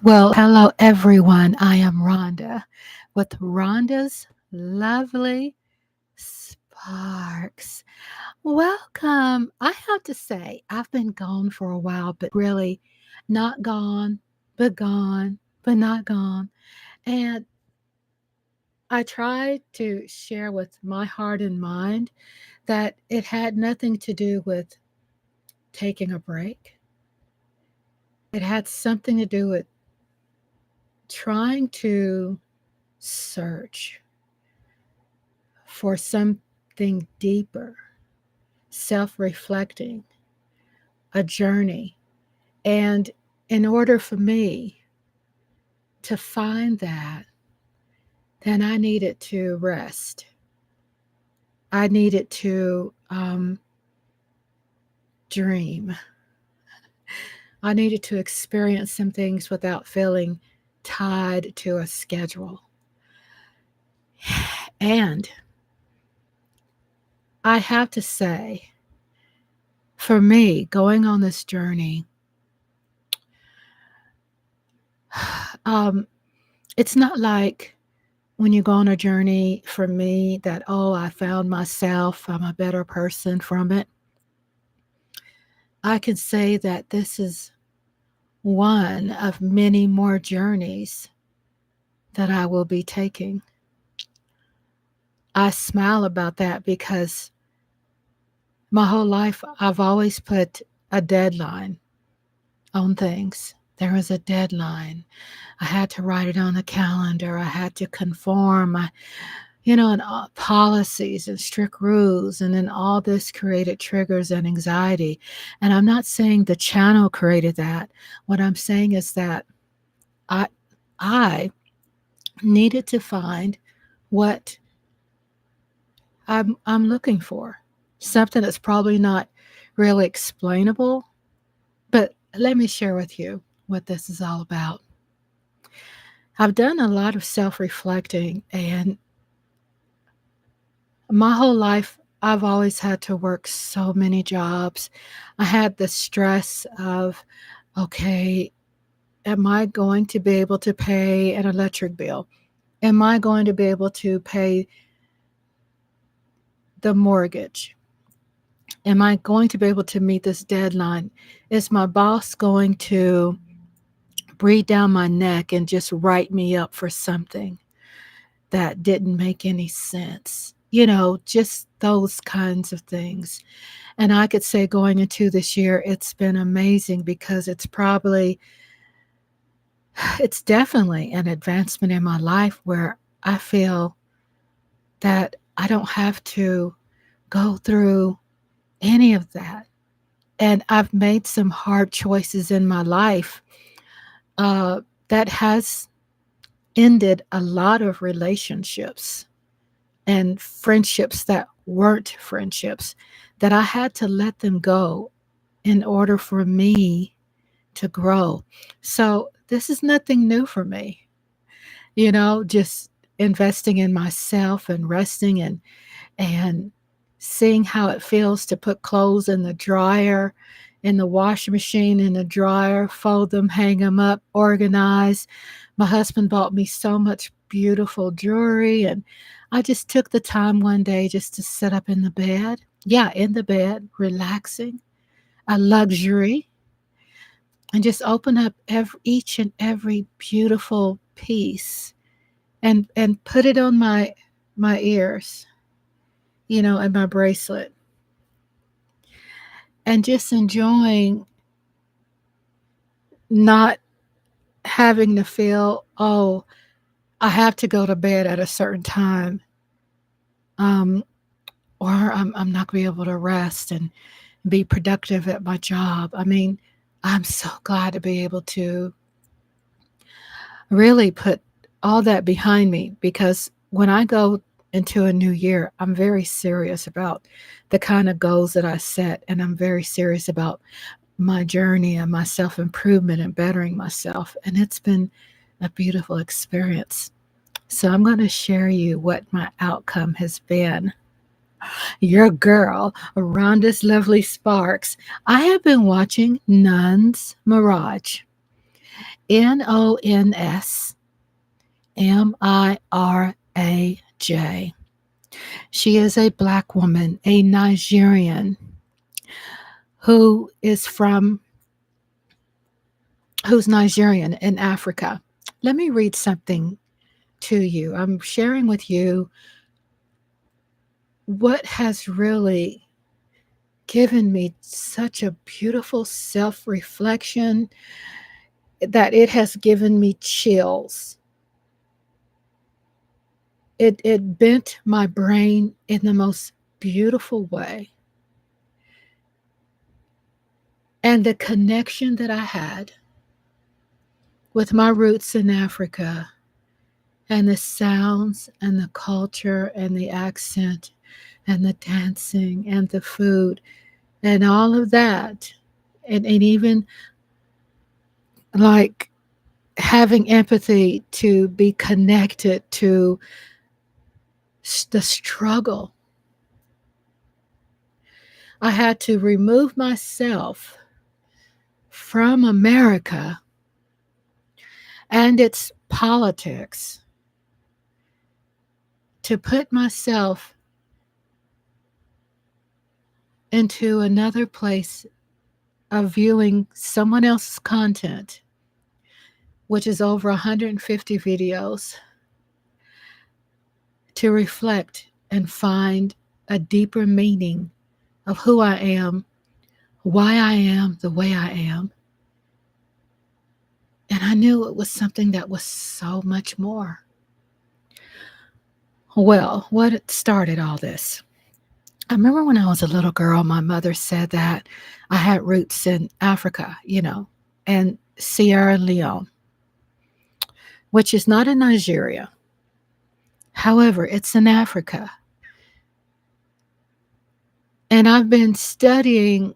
Well, hello everyone. I am Rhonda with Rhonda's Lovely Sparks. Welcome. I have to say, I've been gone for a while, but really not gone, but not gone. And I tried to share with my heart and mind that it had nothing to do with taking a break. It had something to do with trying to search for something deeper, self reflecting, a journey. And in order for me to find that, then I needed to rest. I needed to dream. I needed to experience some things without feeling tied to a schedule. And I have to say, for me, going on this journey, um, it's not like when you go on a journey for me that, oh, I found myself, I'm a better person from it. I can say that this is one of many more journeys that I will be taking. I smile about that because my whole life I've always put a deadline on things. There was a deadline. I had to write it on the calendar. I had to conform. And policies and strict rules. And then all this created triggers and anxiety. And I'm not saying the channel created that. What I'm saying is that I, I needed to find what I'm looking for. Something that's probably not really explainable. But let me share with you what this is all about. I've done a lot of self reflecting, and my whole life, I've always had to work so many jobs. I had the stress of, okay, am I going to be able to pay an electric bill? Am I going to be able to pay the mortgage? Am I going to be able to meet this deadline? Is my boss going to breathe down my neck and just write me up for something that didn't make any sense? Just those kinds of things. And I could say going into this year, it's been amazing because it's definitely an advancement in my life where I feel that I don't have to go through any of that. And I've made some hard choices in my life that has ended a lot of relationships and friendships that weren't friendships, that I had to let them go in order for me to grow. So this is nothing new for me, just investing in myself and resting and seeing how it feels to put clothes in the dryer, in the washing machine, in the dryer, fold them, hang them up, organize. My husband bought me so much beautiful jewelry, and I just took the time one day just to sit up in the bed. Yeah, in the bed, relaxing, a luxury, and just open up each and every beautiful piece and put it on my ears, and my bracelet, and just enjoying not having to feel, oh, I have to go to bed at a certain time, um, or I'm not going to be able to rest and be productive at my job. I mean, I'm so glad to be able to really put all that behind me because when I go into a new year, I'm very serious about the kind of goals that I set, and I'm very serious about my journey and my self improvement and bettering myself. And it's been a beautiful experience. So I'm going to share you what my outcome has been. Your girl, Rhonda's Lovely Sparks. I have been watching Nons Miraj. Nonsmiraj. She is a black woman, a Nigerian who is from who's Nigerian in Africa. Let me read something to you. I'm sharing with you what has really given me such a beautiful self reflection that it has given me chills. It bent my brain in the most beautiful way. And the connection that I had with my roots in Africa and the sounds and the culture and the accent and the dancing and the food and all of that. And even like having empathy to be connected to the struggle. I had to remove myself from America and its politics to put myself into another place of viewing someone else's content, which is over 150 videos, to reflect and find a deeper meaning of who I am, why I am the way I am. And I knew it was something that was so much more. Well, what started all this? I remember when I was a little girl, my mother said that I had roots in Africa, and Sierra Leone, which is not in Nigeria. However, it's in Africa. And I've been studying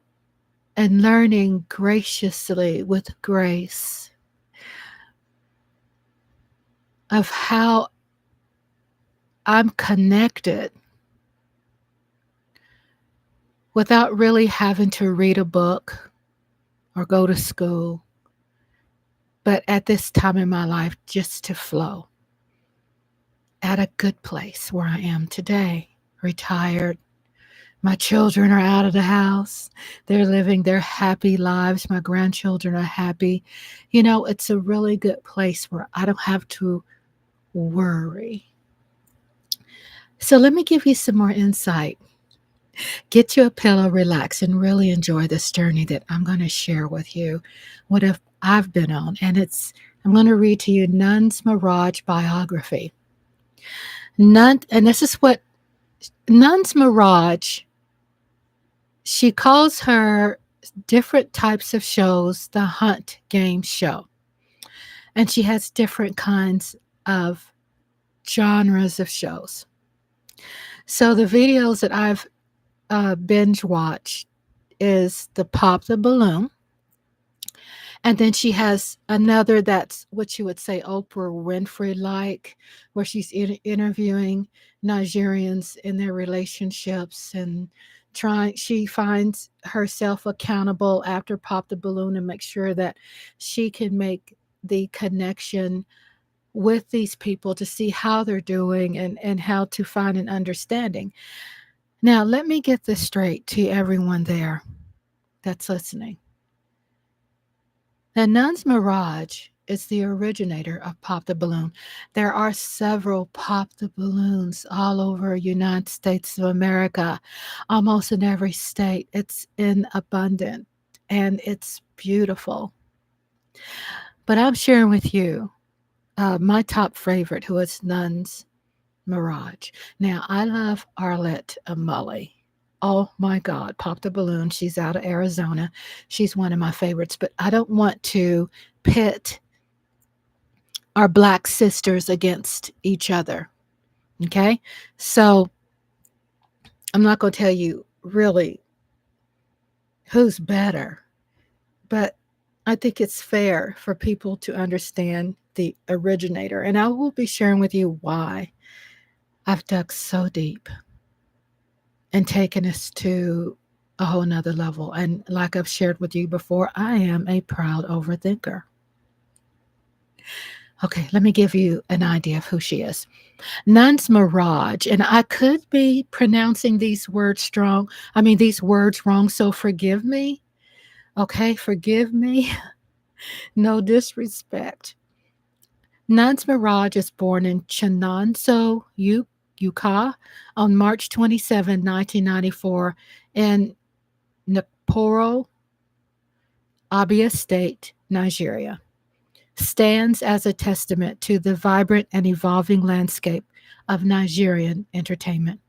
and learning graciously with grace of how I'm connected without really having to read a book or go to school, but at this time in my life, just to flow at a good place where I am today, retired. My children are out of the house. They're living their happy lives. My grandchildren are happy. It's a really good place where I don't have to worry. So let me give you some more insight. Get you a pillow, relax, and really enjoy this journey that I'm going to share with you. What if I've been on? And I'm going to read to you Nons Miraj biography. And this is what Nons Miraj, she calls her different types of shows the Hunt Game Show. And she has different kinds of genres of shows. So the videos that I've binge watched is the Pop the Balloon. And then she has another that's what you would say Oprah Winfrey like, where she's interviewing Nigerians in their relationships and she finds herself accountable after Pop the Balloon and make sure that she can make the connection with these people to see how they're doing and how to find an understanding. Now, let me get this straight to everyone there that's listening. Now, Nons Miraj is the originator of Pop the Balloon. There are several Pop the Balloons all over United States of America, almost in every state. It's in abundance and it's beautiful. But I'm sharing with you my top favorite, who is Nons Miraj. Now, I love Arlette Mully. Oh my God, Pop the Balloon. She's out of Arizona. She's one of my favorites, but I don't want to pit our Black sisters against each other. Okay? So I'm not going to tell you really who's better, but I think it's fair for people to understand the originator. And I will be sharing with you why I've dug so deep and taken us to a whole nother level. And like I've shared with you before, I am a proud overthinker. Okay, let me give you an idea of who she is. Nons Miraj, and I could be pronouncing these words strong. I mean, these words wrong, so forgive me. Okay, forgive me. No disrespect. Nons Miraj is born in Chenonceau, Utah, on March 27, 1994, in Niporo, Abia State, Nigeria. Stands as a testament to the vibrant and evolving landscape of Nigerian entertainment.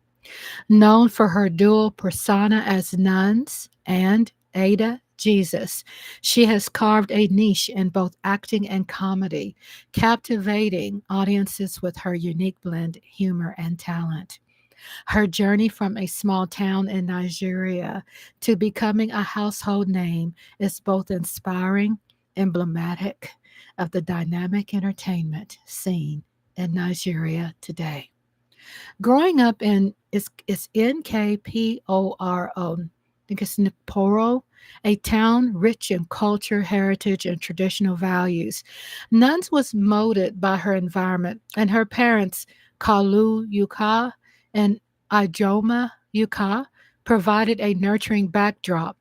Known for her dual persona as Nuns and Ada Jesus, she has carved a niche in both acting and comedy, captivating audiences with her unique blend of humor and talent. Her journey from a small town in Nigeria to becoming a household name is both inspiring, emblematic of the dynamic entertainment scene in Nigeria today. Growing up in it's Nkporo, I think it's Niporo, a town rich in culture, heritage, and traditional values. Nuns was molded by her environment, and her parents, Kalu Yuka and Ijoma Yuka, provided a nurturing backdrop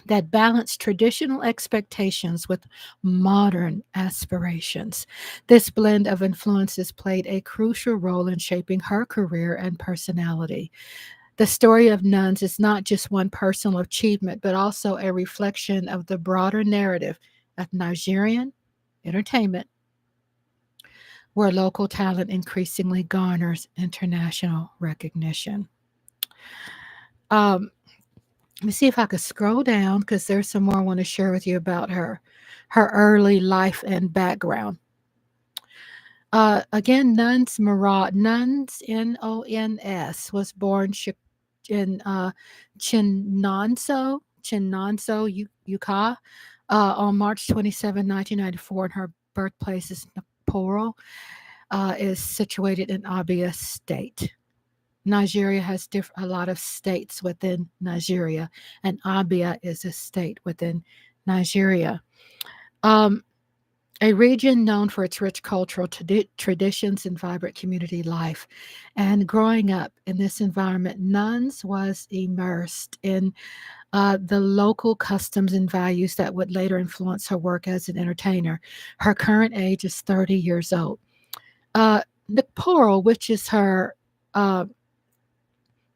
that balanced traditional expectations with modern aspirations. This blend of influences played a crucial role in shaping her career and personality. The story of Nuns is not just one personal achievement, but also a reflection of the broader narrative of Nigerian entertainment, where local talent increasingly garners international recognition. Um, Let me see if I could scroll down because there's some more I want to share with you about her early life and background. Again, Nons Miraj, Nons Nons was born in Chinonso, Utah, on March 27, 1994, and her birthplace is Naporo, is situated in Abia State. Nigeria has a lot of states within Nigeria, and Abia is a state within Nigeria. Um, a region known for its rich cultural traditions and vibrant community life. And growing up in this environment, Nuns was immersed in the local customs and values that would later influence her work as an entertainer. Her current age is 30 years old. Nepal, which is her uh,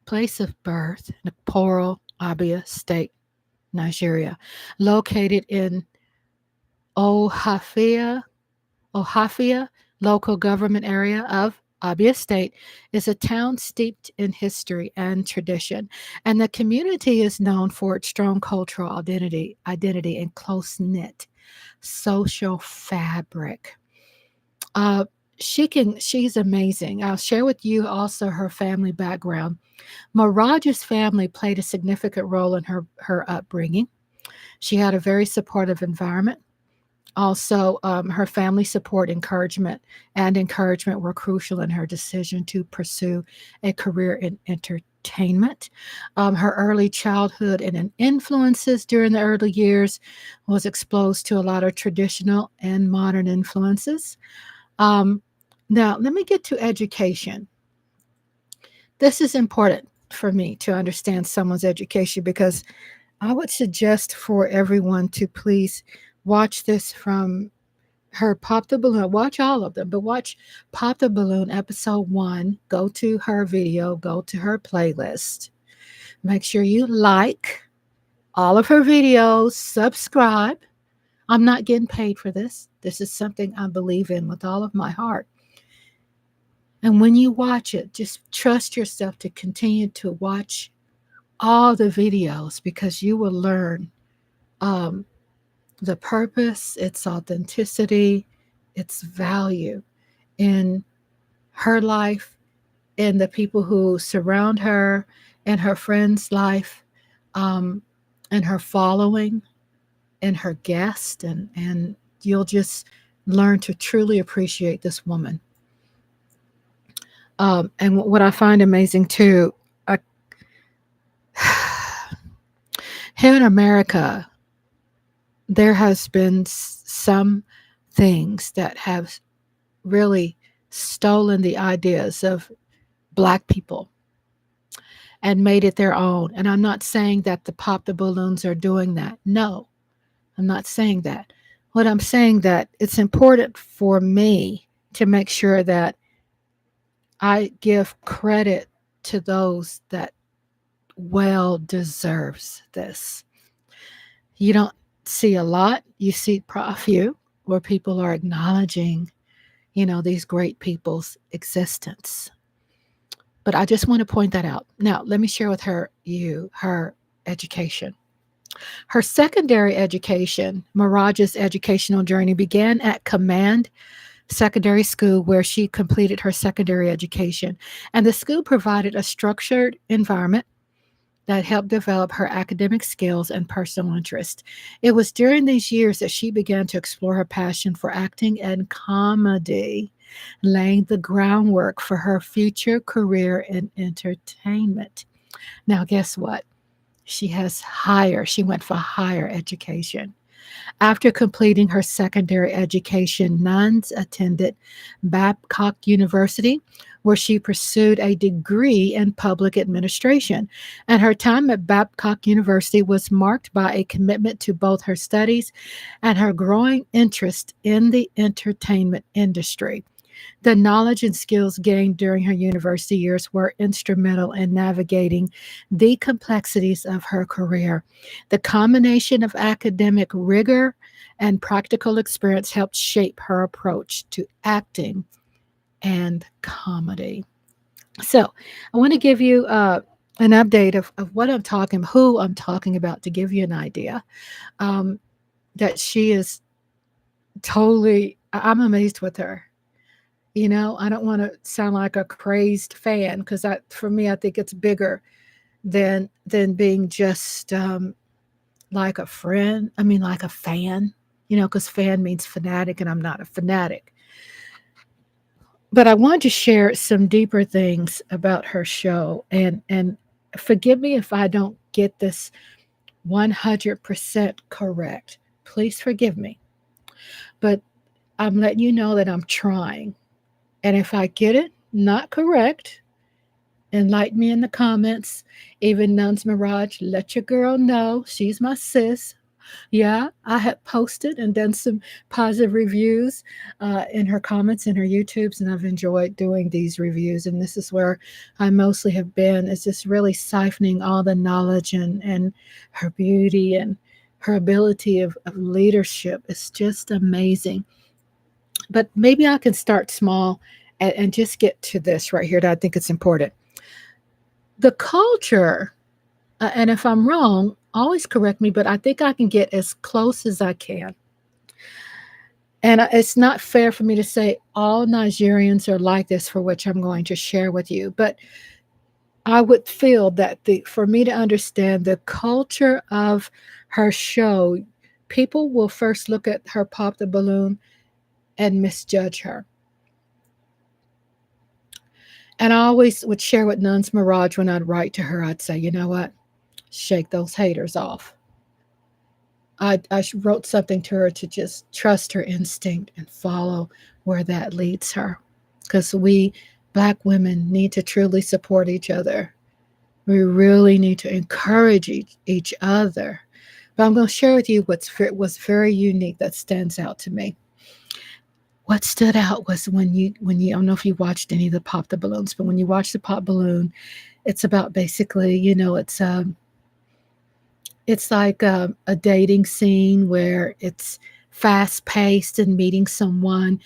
place of birth, Nepal, Abia State, Nigeria, located in Ohafia, local government area of Abia State, is a town steeped in history and tradition, and the community is known for its strong cultural identity and close-knit social fabric. Uh, she's amazing. I'll share with you also her family background. Miraj's family played a significant role in her upbringing. She had a very supportive environment. Also, her family support, encouragement were crucial in her decision to pursue a career in entertainment. Her early childhood and influences during the early years was exposed to a lot of traditional and modern influences. Um, Now, let me get to education. This is important for me to understand someone's education because I would suggest for everyone to please watch this from her Pop the Balloon. Watch all of them, but watch Pop the Balloon episode 1. Go to her video, go to her playlist. Make sure you like all of her videos, subscribe. I'm not getting paid for this. This is something I believe in with all of my heart. And when you watch it, just trust yourself to continue to watch all the videos because you will learn um, the purpose, its authenticity, its value in her life, in the people who surround her, in her friends' life, um, in her following, in her guest, and you'll just learn to truly appreciate this woman. And what I find amazing too, I, here in America, there has been some things that have really stolen the ideas of Black people and made it their own. And I'm not saying that the Pop the Balloons are doing that. No, I'm not saying that. What I'm saying that it's important for me to make sure that I give credit to those that well deserves this. You don't see a lot. You see a few where people are acknowledging, these great people's existence. But I just want to point that out. Now, let me share with her education. Her secondary education, Miraj's educational journey, began at Command Secondary School, where she completed her secondary education. And the school provided a structured environment that helped develop her academic skills and personal interest. It was during these years that she began to explore her passion for acting and comedy, laying the groundwork for her future career in entertainment. Now, guess what? She went for higher education. After completing her secondary education, Nuns attended Babcock University, where she pursued a degree in public administration. And her time at Babcock University was marked by a commitment to both her studies and her growing interest in the entertainment industry. The knowledge and skills gained during her university years were instrumental in navigating the complexities of her career. The combination of academic rigor and practical experience helped shape her approach to acting and comedy. So, I want to give you an update of what who I'm talking about, to give you an idea. That she is I'm amazed with her. I don't want to sound like a crazed fan, because for me, I think it's bigger than being just like a friend. I mean, like a fan. Because fan means fanatic, and I'm not a fanatic. But I wanted to share some deeper things about her show, and forgive me if I don't get this 100% correct. Please forgive me, but I'm letting you know that I'm trying. And if I get it not correct, enlighten me in the comments. Even Nons Miraj, let your girl know. She's my sis. Yeah, I have posted and done some positive reviews in her comments in her YouTubes, and I've enjoyed doing these reviews. And this is where I mostly have been, is just really siphoning all the knowledge and her beauty and her ability of leadership. It's just amazing. But maybe I can start small and just get to this right here that I think it's important. The culture, and if I'm wrong, always correct me, but I think I can get as close as I can. And it's not fair for me to say all Nigerians are like this, for which I'm going to share with you. But I would feel that for me to understand the culture of her show, people will first look at her Pop the Balloon and misjudge her. And I always would share with Nons Miraj when I'd write to her, I'd say, you know what? Shake those haters off. I wrote something to her to just trust her instinct and follow where that leads her. Because we Black women need to truly support each other. We really need to encourage each other. But I'm going to share with you what's very unique that stands out to me. What stood out was when you I don't know if you watched any of the Pop the Balloons, but when you watch the Pop Balloon, it's about basically, it's like a dating scene where it's fast paced and meeting someone,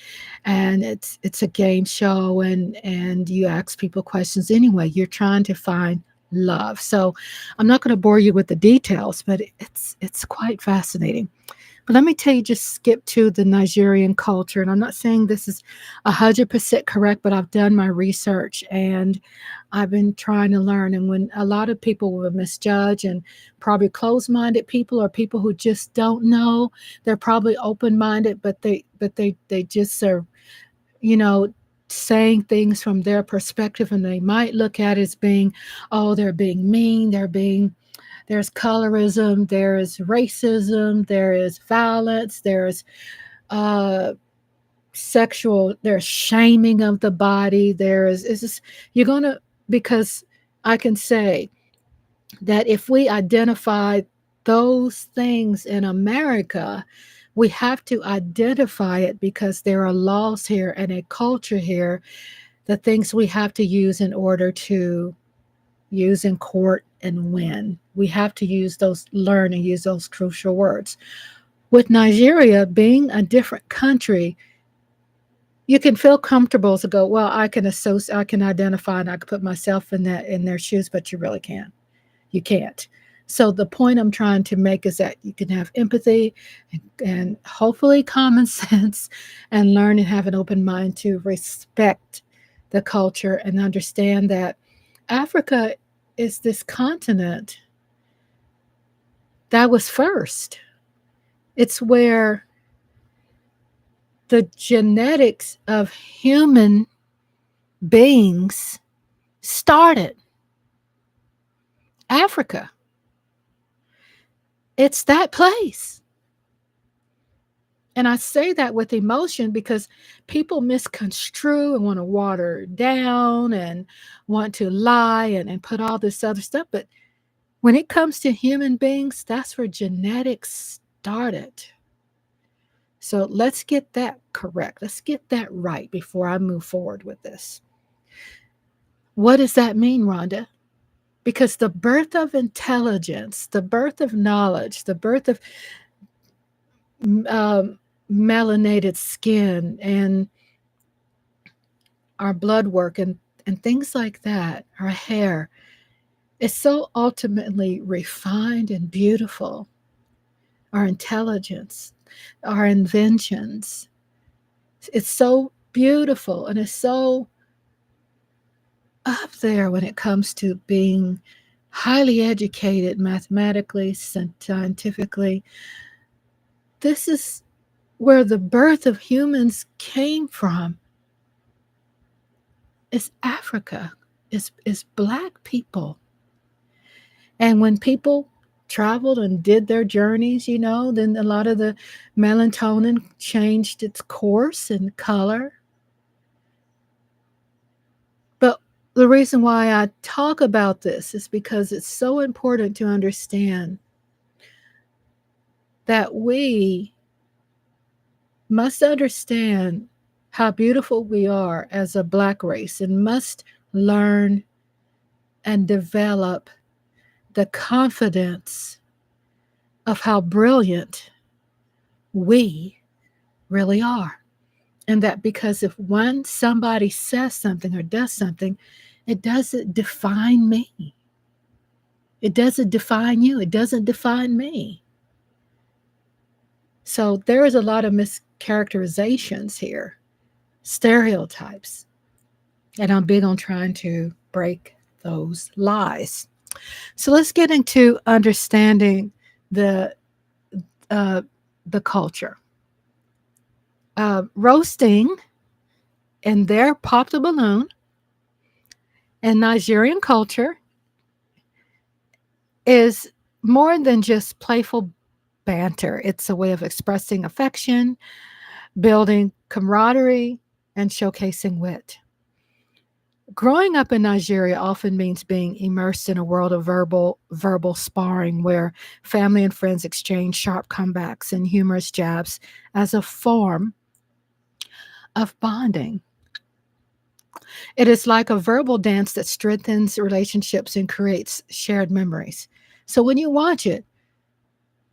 and it's a game show, and you ask people questions. Anyway, you're trying to find love. So I'm not going to bore you with the details, but it's quite fascinating. But let me tell you, just skip to the Nigerian culture. And I'm not saying this is 100% correct, but I've done my research and I've been trying to learn. And when a lot of people will misjudge, and probably closed-minded people or people who just don't know, they're probably open-minded, but they just are, you know, saying things from their perspective, and they might look at it as being, oh, they're being mean, there's colorism, there is racism, there is violence, there's uh, sexual, there's shaming of the body. There is this, you're going to, because I can say that if we identify those things in America, we have to identify it because there are laws here and a culture here, the things we have to use in order to use in court and win. We have to use those, learn and use those crucial words. With Nigeria being a different country, you can feel comfortable to go, well, I can associate, I can identify, and I can put myself in that, in their shoes, but you really can't. You can't. So the point I'm trying to make is that you can have empathy and hopefully common sense and learn and have an open mind to respect the culture and understand that Africa is this continent that was first. It's where the genetics of human beings started. Africa. It's that place. And I say that with emotion because people misconstrue and want to water down and want to lie and put all this other stuff. But when it comes to human beings, that's where genetics started. So let's get that correct. Let's get that right before I move forward with this. What does that mean, Rhonda? Because the birth of intelligence, the birth of knowledge, the birth of melanated skin and our blood work and things like that, our hair, is so ultimately refined and beautiful. Our intelligence, our inventions, it's so beautiful and it's so up there when it comes to being highly educated mathematically, scientifically. This is where the birth of humans came from. It's Africa, is Black people. And when people traveled and did their journeys, then a lot of the melatonin changed its course and color. But the reason why I talk about this is because it's so important to understand that we must understand how beautiful we are as a Black race and must learn and develop the confidence of how brilliant we really are. And that because if somebody says something or does something, it doesn't define me. It doesn't define you. It doesn't define me. So there is a lot of mischaracterizations here, stereotypes. And I'm big on trying to break those lies. So let's get into understanding the culture. Roasting and their pop the balloon and Nigerian culture is more than just playful banter. It's a way of expressing affection, building camaraderie, and showcasing wit. Growing up in Nigeria often means being immersed in a world of verbal sparring where family and friends exchange sharp comebacks and humorous jabs as a form of bonding. It is like a verbal dance that strengthens relationships and creates shared memories. So when you watch it,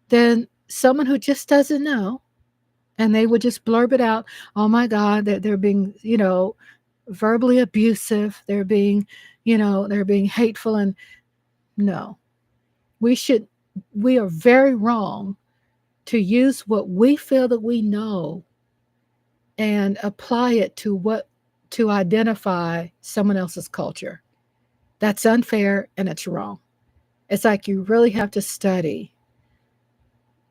then someone who just doesn't know, and they would just blurb it out, oh my God, they're being, verbally abusive, they're being hateful. And no, we are very wrong to use what we feel that we know and apply it to identify someone else's culture. That's unfair and it's wrong. It's like you really have to study,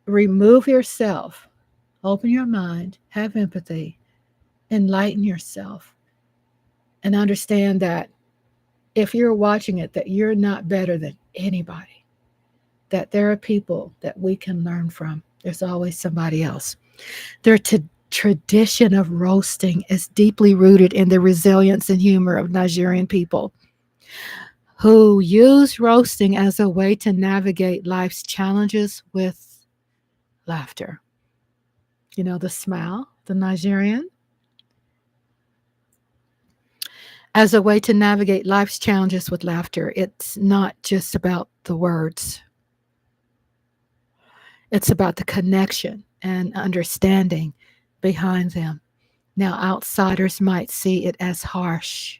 remove yourself, open your mind, have empathy, enlighten yourself, and understand that if you're watching it, that you're not better than anybody, that there are people that we can learn from. There's always somebody else. There tradition of roasting is deeply rooted in the resilience and humor of Nigerian people who use roasting as a way to navigate life's challenges with laughter. You know, the smile, the Nigerian, as a way to navigate life's challenges with laughter. It's not just about the words, it's about the connection and understanding behind them. Now, outsiders might see it as harsh,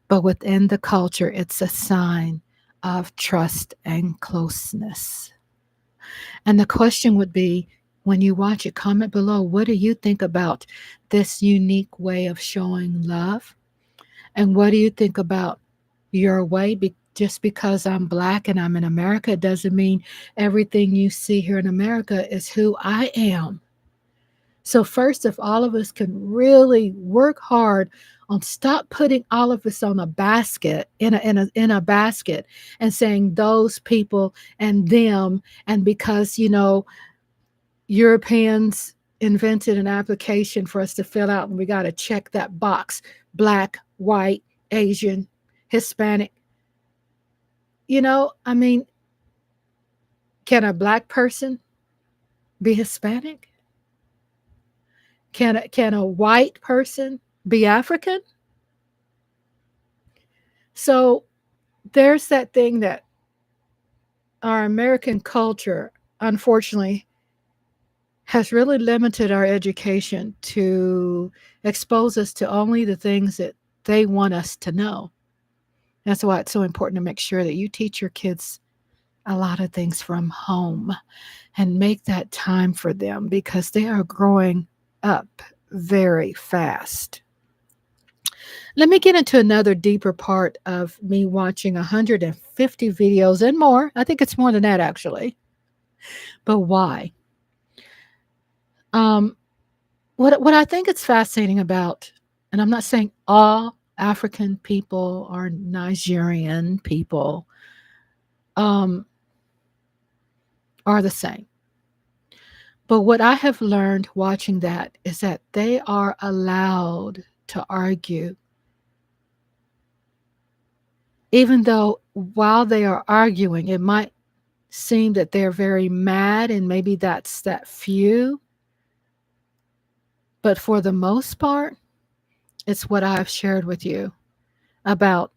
but within the culture, it's a sign of trust and closeness. And the question would be, when you watch it, comment below, what do you think about this unique way of showing love? And what do you think about your way? Just because I'm Black and I'm in America doesn't mean everything you see here in America is who I am. So first, if all of us can really work hard on stop putting all of us on a basket in a basket and saying those people and them, and because Europeans invented an application for us to fill out and we got to check that box: Black, white, Asian, Hispanic. I mean, can a Black person be Hispanic? Can a white person be African? So there's that thing that our American culture, unfortunately, has really limited our education to expose us to only the things that they want us to know. That's why it's so important to make sure that you teach your kids a lot of things from home and make that time for them, because they are growing up very fast. Let me get into another deeper part of me watching 150 videos and more. I think it's more than that, actually. But why? Um, what I think is fascinating about, and I'm not saying all African people or Nigerian people are the same. But what I have learned watching that is that they are allowed to argue, even though while they are arguing, it might seem that they're very mad, and maybe that's that few. But for the most part, it's what I've shared with you about.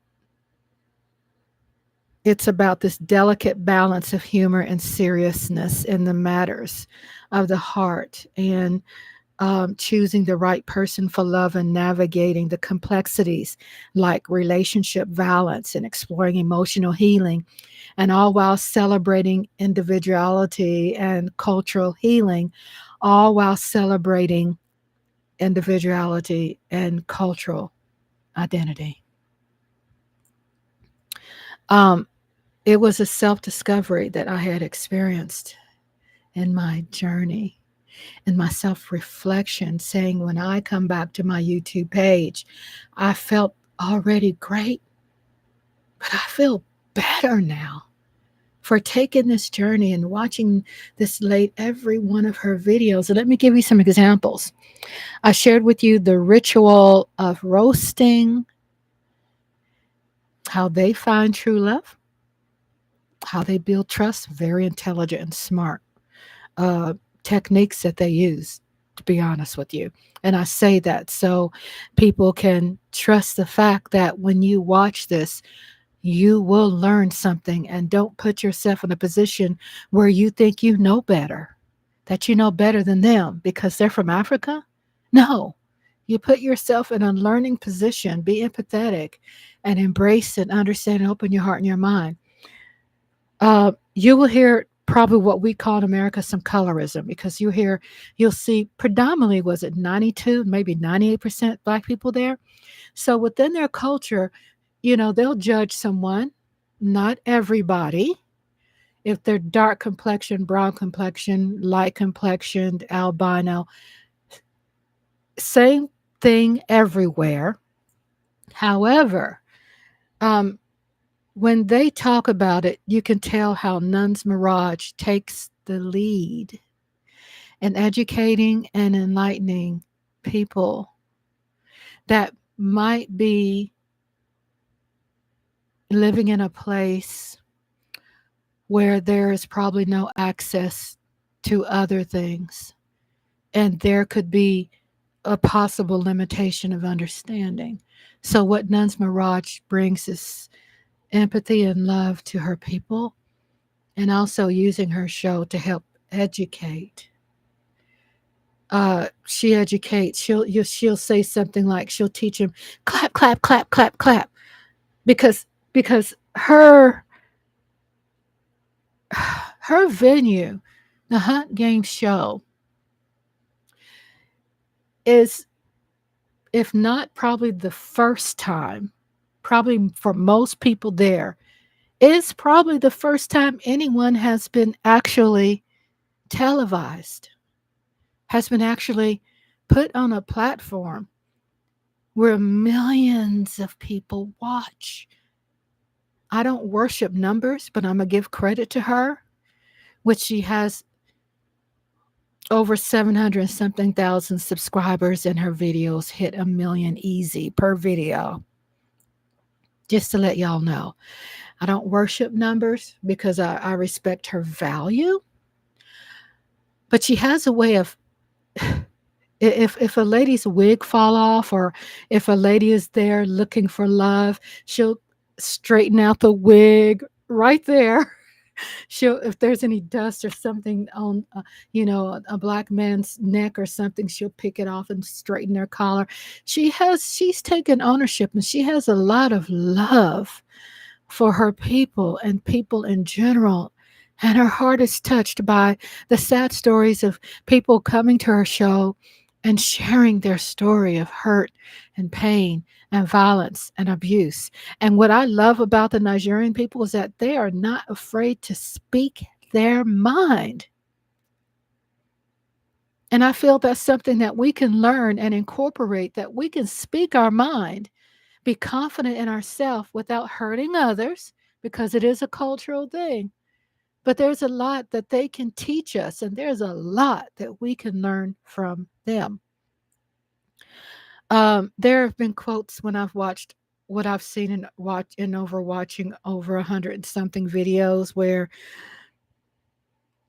It's about this delicate balance of humor and seriousness in the matters of the heart, and choosing the right person for love and navigating the complexities like relationship violence and exploring emotional healing, and all while celebrating individuality and cultural healing, all while celebrating individuality and cultural identity. Um, it was a self discovery that I had experienced in my journey, in my self reflection, saying when I come back to my YouTube page, I felt already great, but I feel better now for taking this journey and watching this lady, every one of her videos. And let me give you some examples. I shared with you the ritual of roasting, how they find true love, how they build trust, very intelligent and smart uh, techniques that they use, to be honest with you. And I say that so people can trust the fact that when you watch this, you will learn something, and don't put yourself in a position where you think you know better, that you know better than them because they're from Africa. No, you put yourself in a learning position, be empathetic, and embrace and understand and open your heart and your mind. You will hear probably what we call in America some colorism, because you'll see predominantly, was it 92, maybe 98% Black people there. So within their culture, they'll judge someone, not everybody, if they're dark complexion, brown complexion, light complexioned, albino, same thing everywhere. However, when they talk about it, you can tell how Nons Miraj takes the lead in educating and enlightening people that might be living in a place where there is probably no access to other things, and there could be a possible limitation of understanding. So, what Nons Miraj brings is empathy and love to her people, and also using her show to help educate. She educates. She'll say something like, she'll teach him clap, clap, clap, clap, clap, because her her venue, the Hunt Game Show, is, if not probably the first time, probably for most people there, is probably the first time anyone has been actually televised, has been actually put on a platform where millions of people watch. I don't worship numbers, but I'm going to give credit to her, which she has over 700 something thousand subscribers, and her videos hit a million easy per video. Just to let y'all know, I don't worship numbers because I respect her value, but she has a way of, if a lady's wig fall off, or if a lady is there looking for love, she'll straighten out the wig right there. She'll, if there's any dust or something on, a black man's neck or something, she'll pick it off and straighten their collar. She's taken ownership, and she has a lot of love for her people and people in general. And her heart is touched by the sad stories of people coming to her show and sharing their story of hurt and pain and violence and abuse. And what I love about the Nigerian people is that they are not afraid to speak their mind. And I feel that's something that we can learn and incorporate, that we can speak our mind, be confident in ourselves without hurting others, because it is a cultural thing. But there's a lot that they can teach us, and there's a lot that we can learn from them. There have been quotes when I've watched what I've seen and watching over 100 and something videos, where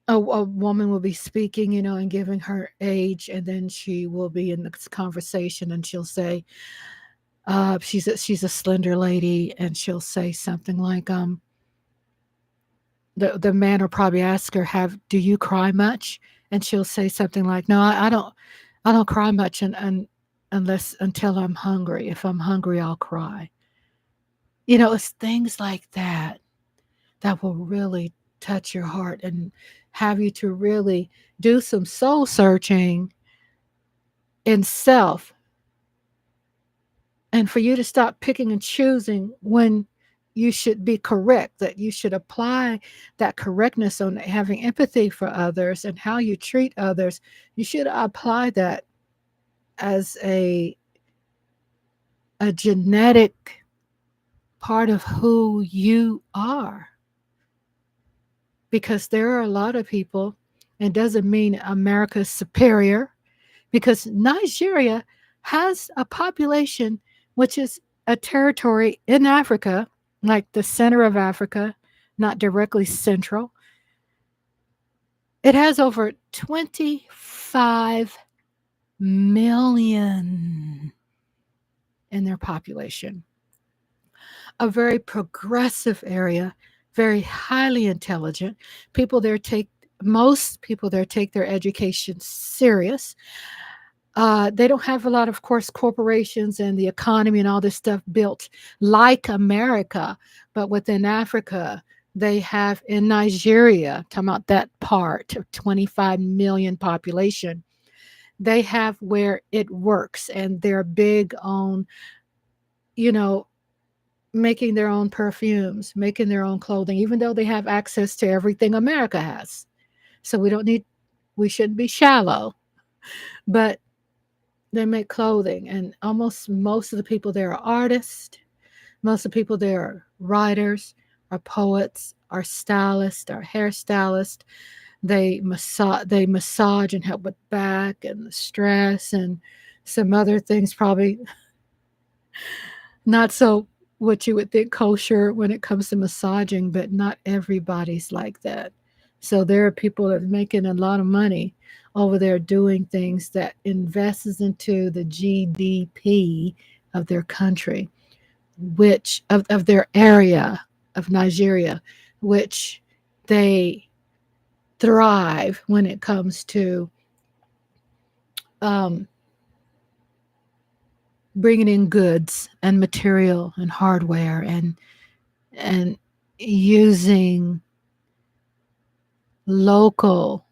a woman will be speaking, and giving her age, and then she will be in this conversation, and she'll say, she's a slender lady, and she'll say something like, the man will probably ask her, do you cry much? And she'll say something like, no, I don't cry much, until I'm hungry. If I'm hungry, I'll cry. It's things like that that will really touch your heart and have you to really do some soul searching in self, and for you to stop picking and choosing when you should be correct, that you should apply that correctness on having empathy for others and how you treat others. You should apply that as a genetic part of who you are. Because there are a lot of people, and doesn't mean America's superior, because Nigeria has a population which is a territory in Africa, like the center of Africa, not directly central. It has over 25 million in their population. A very progressive area, very highly intelligent. Most people there take their education serious. They don't have a lot, of course, corporations and the economy and all this stuff built like America, but within Africa, they have, in Nigeria, talking about that part of 25 million population, they have where it works, and they're big on, you know, making their own perfumes, making their own clothing, even though they have access to everything America has. So we shouldn't be shallow, but they make clothing, and almost most of the people there are artists. Most of the people there are writers, are poets, are stylists, are hairstylists. They massage and help with back and the stress, and some other things probably not so what you would think kosher when it comes to massaging, but not everybody's like that. So there are people that are making a lot of money over there doing things that invests into the GDP of their country, which of their area of Nigeria, which they thrive when it comes to um, bringing in goods and material and hardware and using local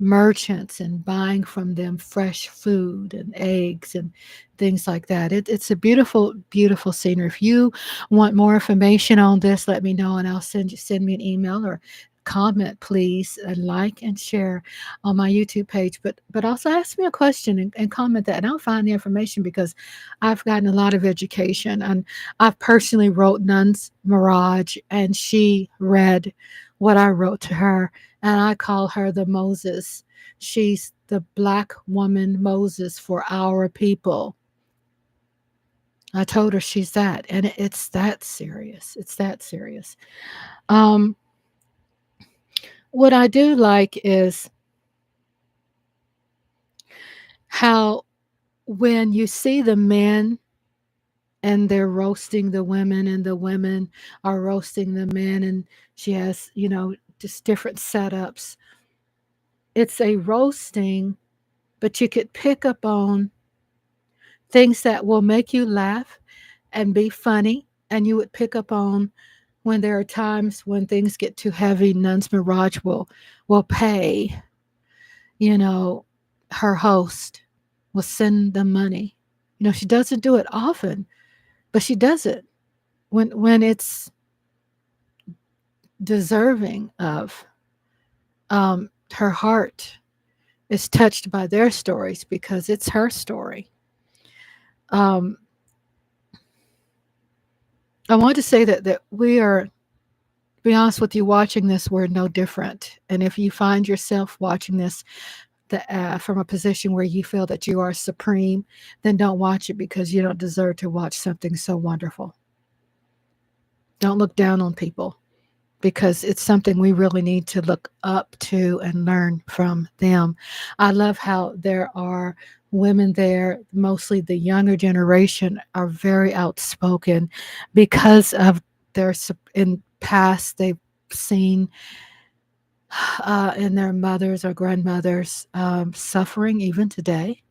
merchants and buying from them fresh food and eggs and things like that. It's a beautiful, beautiful scenery. If you want more information on this, let me know and I'll send me an email or comment, please, and like and share on my YouTube page. But also ask me a question and comment that, and I'll find the information because I've gotten a lot of education. And I've personally wrote Nons Miraj, and she read what I wrote to her, and I call her the Moses. She's the Black woman Moses for our people. I told her she's that, and it's that serious. It's that serious. Um, what I do like is how when you see the men and they're roasting the women, and the women are roasting the men, and she has, just different setups. It's a roasting, but you could pick up on things that will make you laugh and be funny. And you would pick up on when there are times when things get too heavy, Nons Miraj will pay, you know, her host will send them money. She doesn't do it often, but she does it when it's deserving of. Her heart is touched by their stories because it's her story. Um, I want to say that we are, to be honest with you, watching this, we're no different. And if you find yourself watching this from a position where you feel that you are supreme, then don't watch it because you don't deserve to watch something so wonderful. Don't look down on people because it's something we really need to look up to and learn from them. I love how there are women there, mostly the younger generation, are very outspoken because of their in past they've seen in their mothers or grandmothers suffering even today.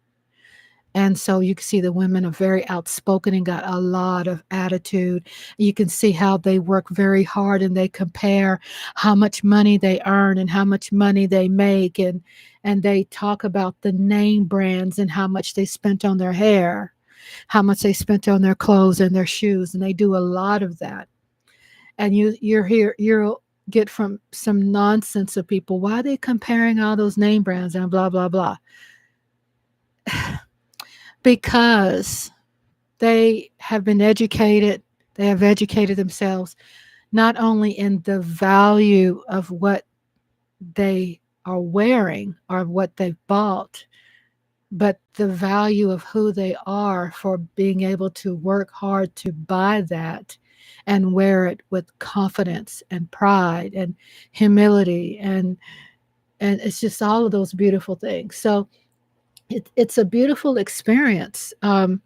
And so you can see the women are very outspoken and got a lot of attitude. You can see how they work very hard and they compare how much money they earn and how much money they make. And they talk about the name brands and how much they spent on their hair, how much they spent on their clothes and their shoes. And they do a lot of that. And you'll get from some nonsense of people. Why are they comparing all those name brands and blah, blah, blah? Because they have been educated, they have educated themselves not only in the value of what they are wearing or what they've bought, but the value of who they are for being able to work hard to buy that and wear it with confidence and pride and humility and it's just all of those beautiful things. So it's a beautiful experience. That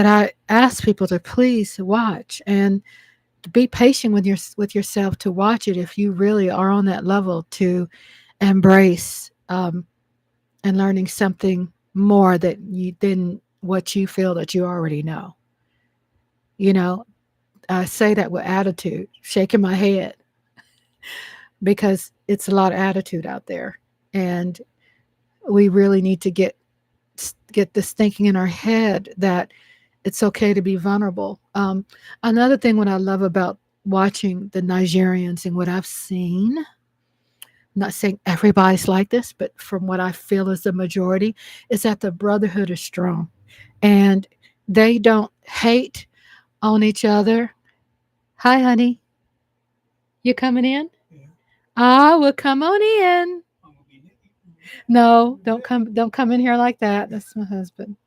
I ask people to please watch and to be patient with yourself to watch it if you really are on that level to embrace and learning something more than what you feel that you already know. I say that with attitude, shaking my head because it's a lot of attitude out there, and we really need to get this thinking in our head that it's okay to be vulnerable. Another thing what I love about watching the Nigerians and what I've seen, I'm not saying everybody's like this, but from what I feel is the majority, is that the brotherhood is strong. And they don't hate on each other. Hi, honey. You coming in? Yeah. Ah, well, come on in. No, don't come in here like that. That's my husband.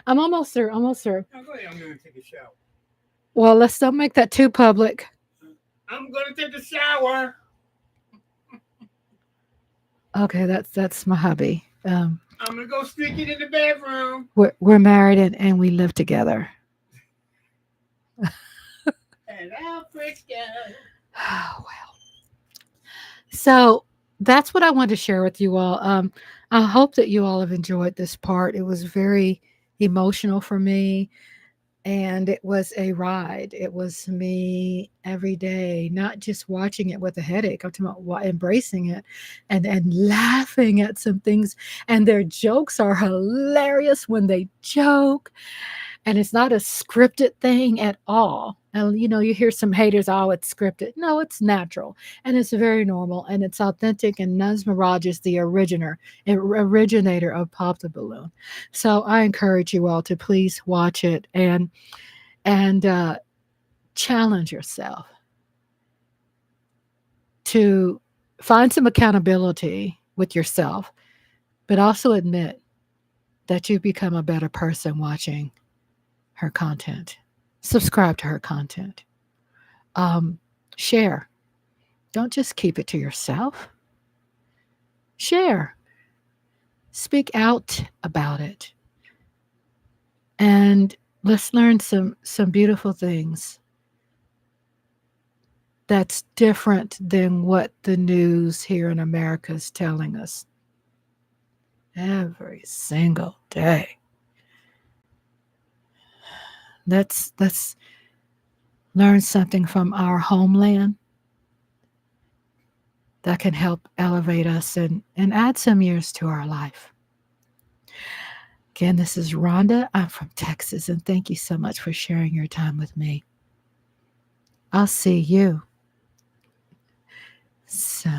I'm almost through. Almost through. I'm going to take a shower. Well, let's don't make that too public. I'm going to take a shower. Okay, that's my hubby. I'm going to go stick it in the bedroom. We're married and we live together. And I'll freak out. Oh, well. So that's what I wanted to share with you all. I hope that you all have enjoyed this part. It was very emotional for me, and it was a ride. It was me every day, not just watching it with a headache. I'm talking about embracing it and laughing at some things. And their jokes are hilarious when they joke, and it's not a scripted thing at all. And you hear some haters, oh, it's scripted. No, it's natural and it's very normal and it's authentic. And Nons Miraj is the originator of Pop the Balloon. So I encourage you all to please watch it and challenge yourself to find some accountability with yourself, but also admit that you've become a better person watching her content. Subscribe to her content. Share. Don't just keep it to yourself. Share. Speak out about it. And let's learn some beautiful things that's different than what the news here in America is telling us every single day. Let's learn something from our homeland that can help elevate us and add some years to our life. Again, this is Rhonda. I'm from Texas, and thank you so much for sharing your time with me. I'll see you. So.